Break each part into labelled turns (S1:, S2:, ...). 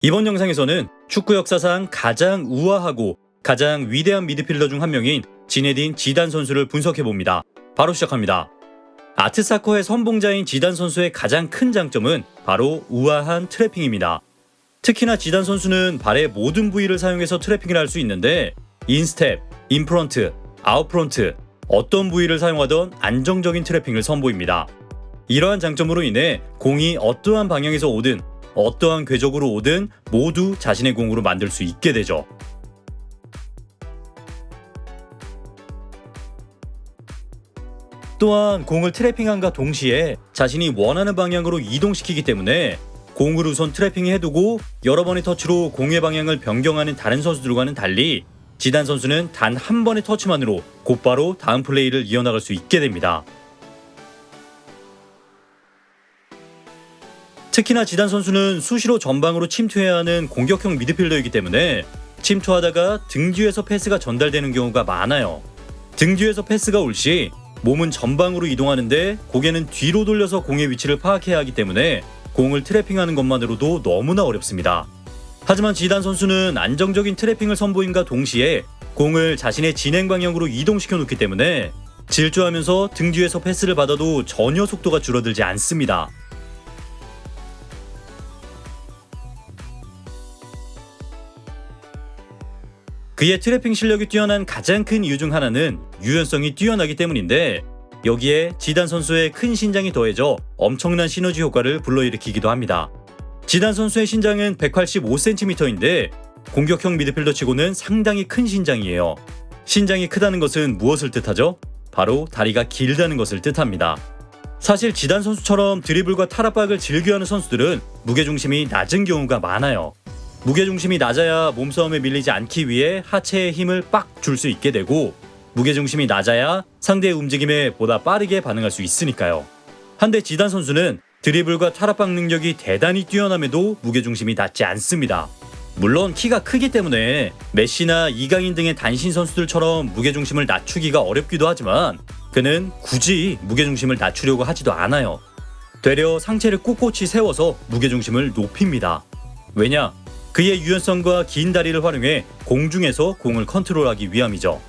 S1: 이번 영상에서는 축구 역사상 가장 우아하고 가장 위대한 미드필더 중 한 명인 지네딘 지단 선수를 분석해봅니다. 바로 시작합니다. 아트사커의 선봉자인 지단 선수의 가장 큰 장점은 바로 우아한 트래핑입니다. 특히나 지단 선수는 발의 모든 부위를 사용해서 트래핑을 할 수 있는데 인스텝, 인프런트, 아웃프런트 어떤 부위를 사용하던 안정적인 트래핑을 선보입니다. 이러한 장점으로 인해 공이 어떠한 방향에서 오든 어떠한 궤적으로 오든 모두 자신의 공으로 만들 수 있게 되죠. 또한 공을 트래핑함과 동시에 자신이 원하는 방향으로 이동시키기 때문에 공을 우선 트래핑해두고 여러 번의 터치로 공의 방향을 변경하는 다른 선수들과는 달리 지단 선수는 단 한 번의 터치만으로 곧바로 다음 플레이를 이어나갈 수 있게 됩니다. 특히나 지단 선수는 수시로 전방으로 침투해야 하는 공격형 미드필더이기 때문에 침투하다가 등 뒤에서 패스가 전달되는 경우가 많아요. 등 뒤에서 패스가 올 시 몸은 전방으로 이동하는데 고개는 뒤로 돌려서 공의 위치를 파악해야 하기 때문에 공을 트래핑하는 것만으로도 너무나 어렵습니다. 하지만 지단 선수는 안정적인 트래핑을 선보임과 동시에 공을 자신의 진행 방향으로 이동시켜 놓기 때문에 질주하면서 등 뒤에서 패스를 받아도 전혀 속도가 줄어들지 않습니다. 그의 트래핑 실력이 뛰어난 가장 큰 이유 중 하나는 유연성이 뛰어나기 때문인데 여기에 지단 선수의 큰 신장이 더해져 엄청난 시너지 효과를 불러일으키기도 합니다. 지단 선수의 신장은 185cm인데 공격형 미드필더 치고는 상당히 큰 신장이에요. 신장이 크다는 것은 무엇을 뜻하죠? 바로 다리가 길다는 것을 뜻합니다. 사실 지단 선수처럼 드리블과 탈압박을 즐겨하는 선수들은 무게중심이 낮은 경우가 많아요. 무게중심이 낮아야 몸싸움에 밀리지 않기 위해 하체에 힘을 빡 줄 수 있게 되고 무게중심이 낮아야 상대의 움직임에 보다 빠르게 반응할 수 있으니까요. 한데 지단 선수는 드리블과 탈압박 능력이 대단히 뛰어남에도 무게중심이 낮지 않습니다. 물론 키가 크기 때문에 메시나 이강인 등의 단신 선수들처럼 무게중심을 낮추기가 어렵기도 하지만 그는 굳이 무게중심을 낮추려고 하지도 않아요. 되려 상체를 꼿꼿이 세워서 무게중심을 높입니다. 왜냐? 그의 유연성과 긴 다리를 활용해 공중에서 공을 컨트롤하기 위함이죠.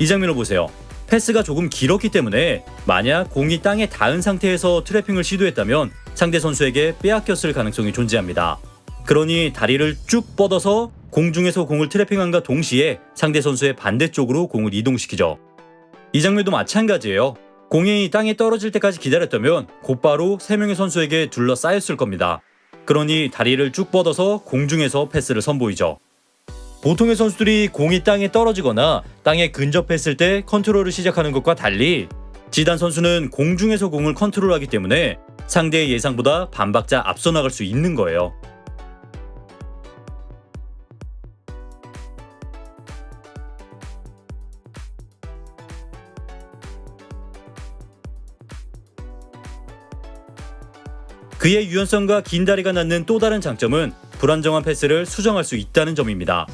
S1: 이 장면을 보세요. 패스가 조금 길었기 때문에 만약 공이 땅에 닿은 상태에서 트래핑을 시도했다면 상대 선수에게 빼앗겼을 가능성이 존재합니다. 그러니 다리를 쭉 뻗어서 공중에서 공을 트래핑함과 동시에 상대 선수의 반대쪽으로 공을 이동시키죠. 이 장면도 마찬가지예요. 공이 땅에 떨어질 때까지 기다렸다면 곧바로 3명의 선수에게 둘러싸였을 겁니다. 그러니 다리를 쭉 뻗어서 공중에서 패스를 선보이죠. 보통의 선수들이 공이 땅에 떨어지거나 땅에 근접했을 때 컨트롤을 시작하는 것과 달리 지단 선수는 공중에서 공을 컨트롤하기 때문에 상대의 예상보다 반박자 앞서 나갈 수 있는 거예요. 그의 유연성과 긴 다리가 낳는 또 다른 장점은 불안정한 패스를 수정할 수 있다는 점입니다.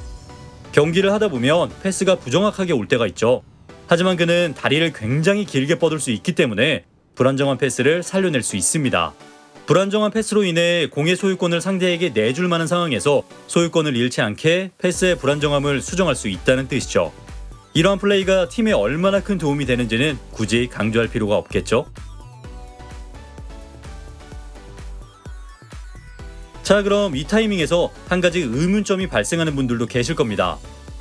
S1: 경기를 하다 보면 패스가 부정확하게 올 때가 있죠. 하지만 그는 다리를 굉장히 길게 뻗을 수 있기 때문에 불안정한 패스를 살려낼 수 있습니다. 불안정한 패스로 인해 공의 소유권을 상대에게 내줄 만한 상황에서 소유권을 잃지 않게 패스의 불안정함을 수정할 수 있다는 뜻이죠. 이러한 플레이가 팀에 얼마나 큰 도움이 되는지는 굳이 강조할 필요가 없겠죠. 자, 그럼 이 타이밍에서 한 가지 의문점이 발생하는 분들도 계실 겁니다.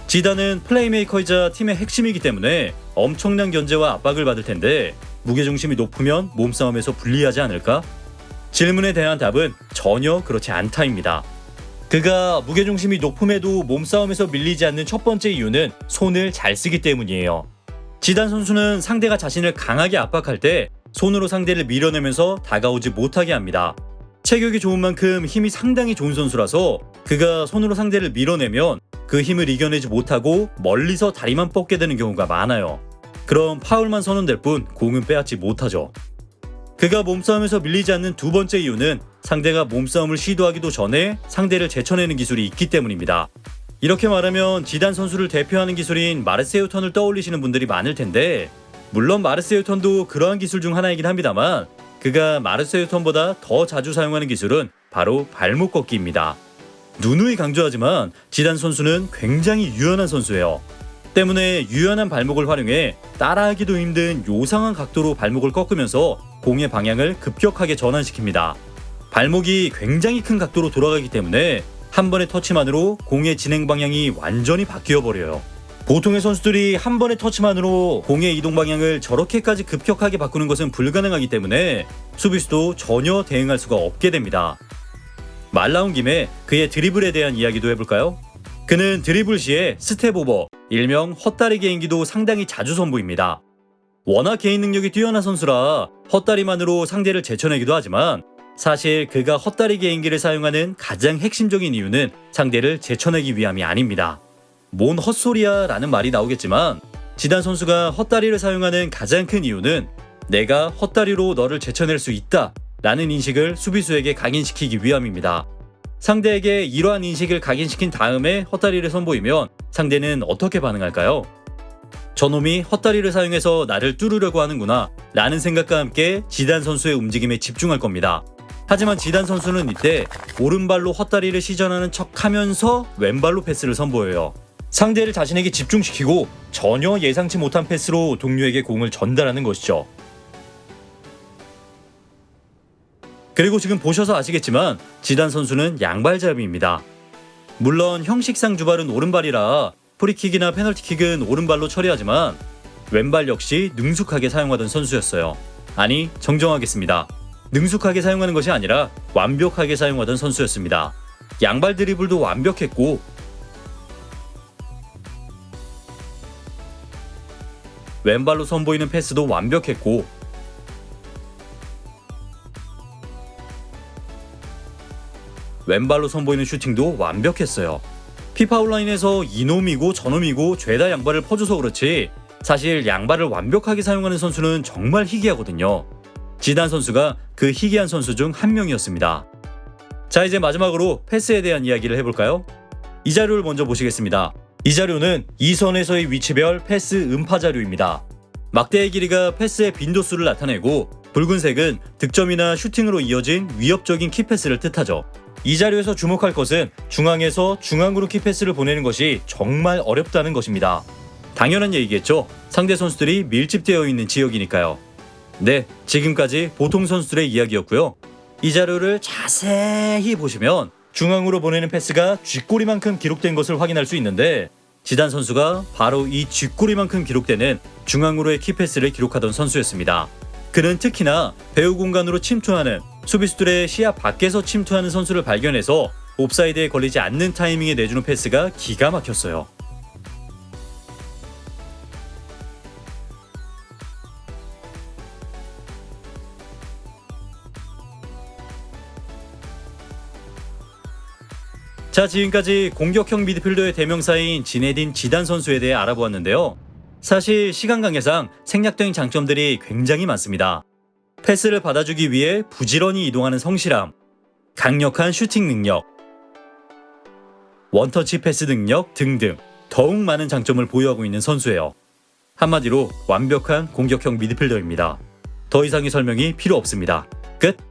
S1: 지단은 플레이메이커이자 팀의 핵심이기 때문에 엄청난 견제와 압박을 받을 텐데 무게중심이 높으면 몸싸움에서 불리하지 않을까? 질문에 대한 답은 전혀 그렇지 않다입니다. 그가 무게중심이 높음에도 몸싸움에서 밀리지 않는 첫 번째 이유는 손을 잘 쓰기 때문이에요. 지단 선수는 상대가 자신을 강하게 압박할 때 손으로 상대를 밀어내면서 다가오지 못하게 합니다. 체격이 좋은 만큼 힘이 상당히 좋은 선수라서 그가 손으로 상대를 밀어내면 그 힘을 이겨내지 못하고 멀리서 다리만 뻗게 되는 경우가 많아요. 그럼 파울만 선언될 뿐 공은 빼앗지 못하죠. 그가 몸싸움에서 밀리지 않는 두 번째 이유는 상대가 몸싸움을 시도하기도 전에 상대를 제쳐내는 기술이 있기 때문입니다. 이렇게 말하면 지단 선수를 대표하는 기술인 마르세유 턴을 떠올리시는 분들이 많을 텐데 물론 마르세유 턴도 그러한 기술 중 하나이긴 합니다만 그가 마르세유 턴보다 더 자주 사용하는 기술은 바로 발목 걷기입니다. 누누이 강조하지만 지단 선수는 굉장히 유연한 선수예요. 때문에 유연한 발목을 활용해 따라하기도 힘든 요상한 각도로 발목을 꺾으면서 공의 방향을 급격하게 전환시킵니다. 발목이 굉장히 큰 각도로 돌아가기 때문에 한 번의 터치만으로 공의 진행 방향이 완전히 바뀌어 버려요. 보통의 선수들이 한 번의 터치만으로 공의 이동 방향을 저렇게까지 급격하게 바꾸는 것은 불가능하기 때문에 수비수도 전혀 대응할 수가 없게 됩니다. 말 나온 김에 그의 드리블에 대한 이야기도 해볼까요? 그는 드리블 시에 스텝 오버, 일명 헛다리 개인기도 상당히 자주 선보입니다. 워낙 개인 능력이 뛰어난 선수라 헛다리만으로 상대를 제쳐내기도 하지만 사실 그가 헛다리 개인기를 사용하는 가장 핵심적인 이유는 상대를 제쳐내기 위함이 아닙니다. 뭔 헛소리야 라는 말이 나오겠지만 지단 선수가 헛다리를 사용하는 가장 큰 이유는 내가 헛다리로 너를 제쳐낼 수 있다 라는 인식을 수비수에게 각인시키기 위함입니다. 상대에게 이러한 인식을 각인시킨 다음에 헛다리를 선보이면 상대는 어떻게 반응할까요? 저놈이 헛다리를 사용해서 나를 뚫으려고 하는구나 라는 생각과 함께 지단 선수의 움직임에 집중할 겁니다. 하지만 지단 선수는 이때 오른발로 헛다리를 시전하는 척하면서 왼발로 패스를 선보여요. 상대를 자신에게 집중시키고 전혀 예상치 못한 패스로 동료에게 공을 전달하는 것이죠. 그리고 지금 보셔서 아시겠지만 지단 선수는 양발잡이입니다. 물론 형식상 주발은 오른발이라 프리킥이나 페널티킥은 오른발로 처리하지만 왼발 역시 능숙하게 사용하던 선수였어요. 아니, 정정하겠습니다. 능숙하게 사용하는 것이 아니라 완벽하게 사용하던 선수였습니다. 양발 드리블도 완벽했고 왼발로 선보이는 패스도 완벽했고 왼발로 선보이는 슈팅도 완벽했어요. 피파 온라인에서 이놈이고 저놈이고 죄다 양발을 퍼줘서 그렇지 사실 양발을 완벽하게 사용하는 선수는 정말 희귀하거든요. 지단 선수가 그 희귀한 선수 중 한 명이었습니다. 자, 이제 마지막으로 패스에 대한 이야기를 해볼까요? 이 자료를 먼저 보시겠습니다. 이 자료는 이 선에서의 위치별 패스 음파 자료입니다. 막대의 길이가 패스의 빈도수를 나타내고 붉은색은 득점이나 슈팅으로 이어진 위협적인 키패스를 뜻하죠. 이 자료에서 주목할 것은 중앙에서 중앙으로 키패스를 보내는 것이 정말 어렵다는 것입니다. 당연한 얘기겠죠. 상대 선수들이 밀집되어 있는 지역이니까요. 네, 지금까지 보통 선수들의 이야기였고요. 이 자료를 자세히 보시면 중앙으로 보내는 패스가 쥐꼬리만큼 기록된 것을 확인할 수 있는데 지단 선수가 바로 이 쥐꼬리만큼 기록되는 중앙으로의 키패스를 기록하던 선수였습니다. 그는 특히나 배후 공간으로 침투하는 수비수들의 시야 밖에서 침투하는 선수를 발견해서 옵사이드에 걸리지 않는 타이밍에 내주는 패스가 기가 막혔어요. 자, 지금까지 공격형 미드필더의 대명사인 지네딘 지단 선수에 대해 알아보았는데요. 사실 시간 관계상 생략된 장점들이 굉장히 많습니다. 패스를 받아주기 위해 부지런히 이동하는 성실함, 강력한 슈팅 능력, 원터치 패스 능력 등등 더욱 많은 장점을 보유하고 있는 선수예요. 한마디로 완벽한 공격형 미드필더입니다. 더 이상의 설명이 필요 없습니다. 끝!